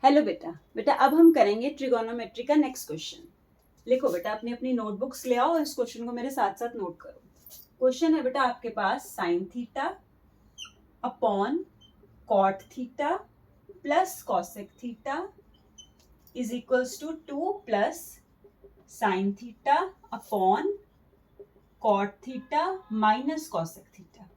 Hello बेटा बेटा अब हम करेंगे ट्रिगोनोमेट्री का नेक्स्ट क्वेश्चन। लिखो बेटा, अपनी अपनी नोटबुक्स ले आओ और इस क्वेश्चन को मेरे साथ साथ नोट करो। क्वेश्चन है बेटा आपके पास sine theta upon cot theta plus cosec theta is equals to 2 plus sine theta upon cot theta minus cosec theta.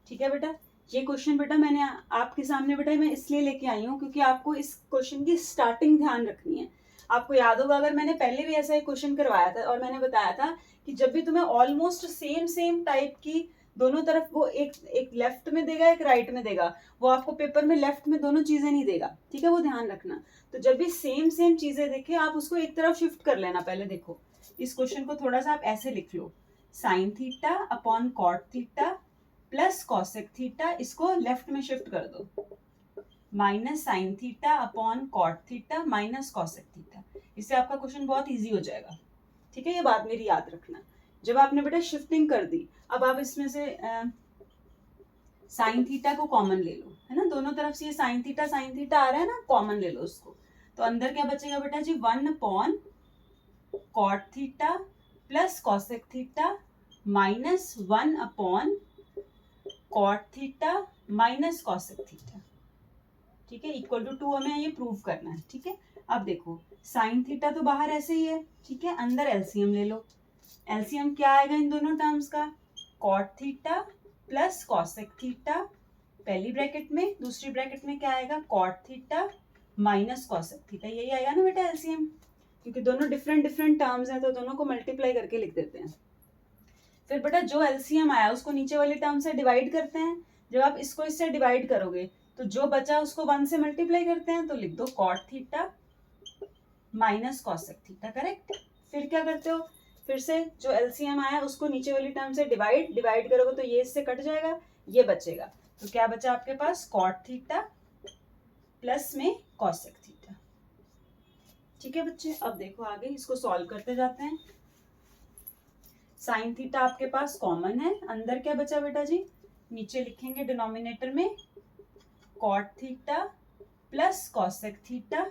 ठीक है बेटा, ये क्वेश्चन बेटा मैंने आपके सामने बेटा मैं इसलिए लेके आई हूँ क्योंकि आपको इस क्वेश्चन की स्टार्टिंग ध्यान रखनी है। आपको याद होगा, अगर मैंने पहले भी ऐसा एक क्वेश्चन करवाया था और मैंने बताया था कि जब भी तुम्हें ऑलमोस्ट सेम टाइप की दोनों तरफ वो एक लेफ्ट में देगा एक राइट में देगा, वो आपको पेपर में लेफ्ट में दोनों चीजें नहीं देगा। ठीक है, वो ध्यान रखना। तो जब भी सेम चीजें देखे आप उसको एक तरफ शिफ्ट कर लेना। पहले देखो इस क्वेश्चन को थोड़ा सा आप ऐसे लिख लो, sine theta upon cot theta plus cosec theta, इसको लेफ्ट में शिफ्ट कर दो, minus sine theta upon cot theta minus cosec theta. इससे आपका क्वेश्चन बहुत इजी हो जाएगा। ठीक है, ये बात मेरी याद रखना। जब आपने बेटा शिफ्टिंग कर दी, अब आप इसमें से साइन थीटा को कॉमन ले लो, है ना। दोनों तरफ से ये साइन थीटा आ रहा है ना, कॉमन ले लो उसको। तो अंदर क्या बचेगा बेटा जी, 1 upon cot theta plus cosec theta minus 1 upon cot theta minus cosec theta. ठीक है, इक्वल टू 2 हमें ये प्रूव करना है। ठीक है, अब देखो साइन थीटा तो बाहर ऐसे ही है। ठीक है, अंदर एलसीएम ले लो। एलसीएम क्या आएगा इन दोनों टर्म्स का, cot theta plus cosec theta पहली ब्रैकेट में, दूसरी ब्रैकेट में क्या आएगा, cot theta minus cosec theta. यही आएगा ना बेटा एलसीएम, क्योंकि दोनों डिफरेंट टर्म्स हैं तो दोनों को मल्टीप्लाई करके लिख देते हैं। फिर बेटा जो एलसीएम आया उसको नीचे वाली टर्म से डिवाइड करते हैं। जब आप इसको इससे डिवाइड करोगे तो जो बचा उसको 1 से मल्टीप्लाई करते हैं, तो लिख दो cot theta minus cosec theta. Correct. फिर क्या करते हो, फिर से जो एलसीएम आया उसको नीचे वाली टर्म से डिवाइड करोगे तो ये इससे कट जाएगा, ये बचेगा। तो क्या बचा आपके पास, कॉट थीटा प्लस में कॉसेक थीटा। ठीक है बच्चे, अब देखो आगे इसको सॉल्व करते जाते हैं। साइन थीटा आपके पास कॉमन है, अंदर क्या बचा बेटा जी, नीचे लिखेंगे डिनोमिनेटर में cot theta plus cosec theta,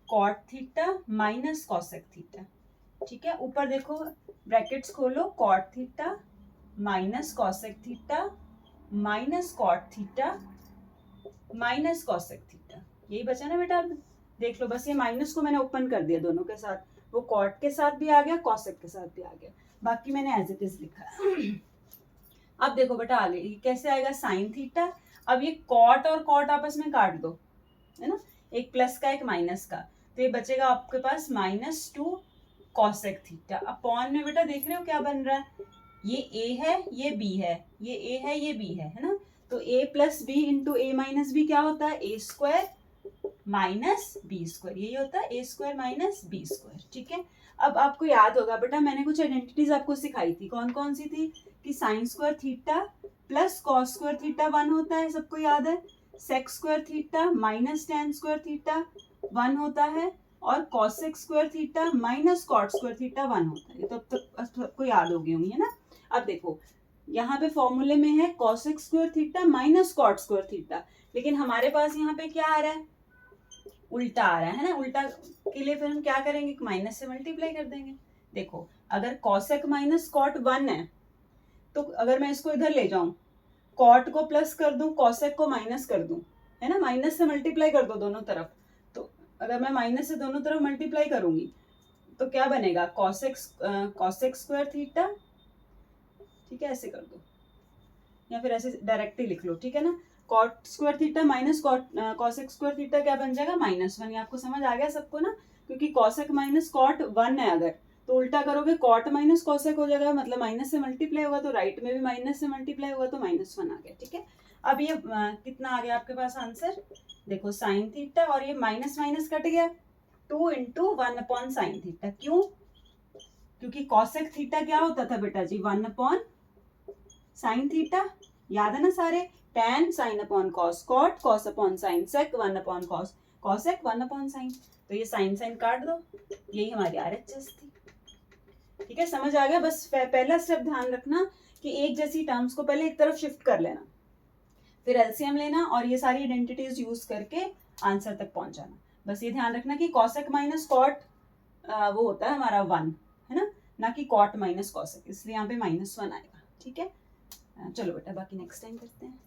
cot theta minus cosec theta. ठीक है, ऊपर देखो ब्रैकेट्स खोलो, cot theta minus cosec theta minus cot theta minus cosec theta. यही बचा ना बेटा, अब देख लो बस ये माइनस को मैंने ओपन कर दिया दोनों के साथ, वो कॉट के साथ भी आ गया कॉसेक के साथ भी आ गया, बाकी मैंने एज इट इज लिखा। अब देखो बेटा आगे ये कैसे आएगा, साइन थीटा। अब ये कॉट और कॉट आपस में काट दो, है ना, एक प्लस का एक माइनस का, तो ये बचेगा आपके पास -2 कॉसेक थीटा। अपॉन में बेटा देख रहे हो क्या बन रहा है, ये ए है ये बी है, ये ए है ये बी है ना। तो ए प्लस बी इंटू ए माइनस बी क्या होता है, ए स्क्वायर माइनस बी स्क्वायर, यही होता है ए स्क्वायर माइनस बी स्क्वायर। ठीक है, अब आपको याद होगा बेटा मैंने कुछ आइडेंटिटीज आपको सिखाई थी, कौन कौन सी थी, कि sine square theta plus cos square theta 1 होता है, सबको याद है। Sec square theta minus tan square theta 1 होता है, और cosec square theta minus cot square theta 1 होता है। तो अब तक सबको याद हो गई होंगी, है ना। अब देखो यहाँ पे फॉर्मूले में है cosec square theta minus cot square theta, लेकिन हमारे पास यहाँ पे क्या आ रहा है, उल्टा आ रहा है ना। उल्टा के लिए फिर हम क्या करेंगे, माइनस से मल्टीप्लाई कर देंगे। देखो अगर कॉसेक माइनस कॉट 1 है, तो अगर मैं इसको इधर ले जाऊं, कॉट को प्लस कर दूं कॉसेक को माइनस कर दूं, है ना, माइनस से मल्टीप्लाई कर दो दोनों तरफ। तो अगर मैं माइनस से दोनों तरफ मल्टीप्लाई करूंगी तो क्या बनेगा, कॉसेक स्क्वायर थीटा। ठीक है, ऐसे कर दो या फिर ऐसे डायरेक्टली लिख लो, ठीक है ना। Cot square theta minus cosec square theta क्या बन जाएगा, -1। ये आपको समझ आ गया सबको ना, क्योंकि कॉसेक माइनस कॉट 1 है, अगर तो उल्टा करोगे कॉट माइनस कॉसेक हो जाएगा, मतलब माइनस से मल्टीप्लाई होगा तो राइट में भी माइनस से मल्टीप्लाई होगा तो -1 आ गया। ठीक है, अब ये कितना आ गया आपके पास आंसर, देखो साइन थीटा और ये माइनस माइनस कट गया, 2 इंटू 1 अपॉन साइन थीटा। क्यों, क्योंकि कॉसेक थीटा क्या होता था बेटा जी, 1 अपॉन साइन थीटा, याद है ना सारे, tan sine upon cos cot, cos upon sine sec, 1 upon cos cosec 1 upon sine. तो ये साइन साइन काट दो, यही हमारी आरएचएस थी। ठीक है, समझ आ गया। बस पहला स्टेप ध्यान रखना कि एक जैसी टर्म्स को पहले एक तरफ शिफ्ट कर लेना, फिर एलसीएम लेना और ये सारी आइडेंटिटीज यूज करके आंसर तक पहुंच जाना। बस ये ध्यान रखना कि कॉसेक माइनस कॉट वो होता है हमारा 1, है ना कि कॉट माइनस कॉसेक, इसलिए यहाँ पे -1 आएगा। ठीक है, चलो बेटा बाकी नेक्स्ट टाइम करते हैं।